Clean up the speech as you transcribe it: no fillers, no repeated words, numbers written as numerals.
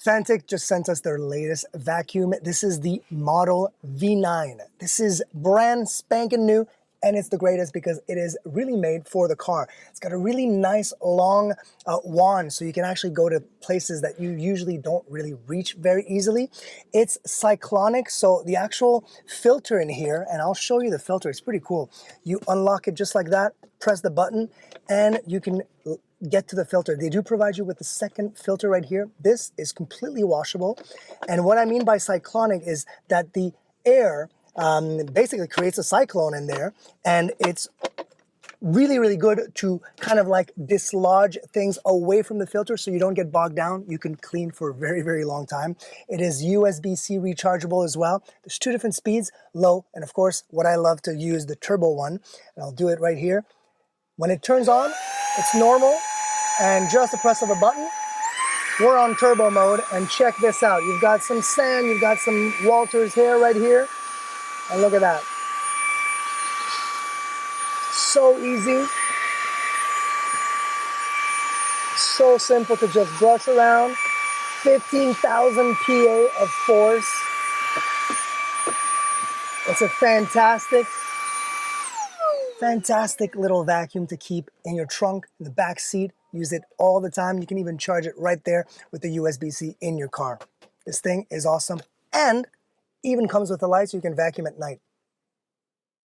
Fantech just sent us their latest vacuum. This is the Model V9. This is brand spanking new, and it's the greatest because it is really made for the car. It's got a really nice long wand, so you can actually go to places that you usually don't really reach very easily. It's cyclonic, so the actual filter in here, and I'll show you the filter, it's pretty cool. You unlock it just like that, press the button, and you can get to the filter. They do provide you with the second filter right here. This is completely washable. And what I mean by cyclonic is that the air basically creates a cyclone in there, and it's really, really good to kind of like dislodge things away from the filter so you don't get bogged down. You can clean for a very, very long time. It is USB-C rechargeable as well. There's two different speeds, low, and of course, what I love to use, the turbo one. And I'll do it right here. When it turns on, it's normal, and just a press of a button, we're on turbo mode, and check this out. You've got some sand, you've got some Walter's hair right here, and look at that. So easy, so simple to just brush around. 15,000 PA of force. It's a fantastic little vacuum to keep in your trunk, in the back seat. Use it all the time. You can even charge it right there with the USB-C in your car. This thing is awesome, and even comes with a light so you can vacuum at night.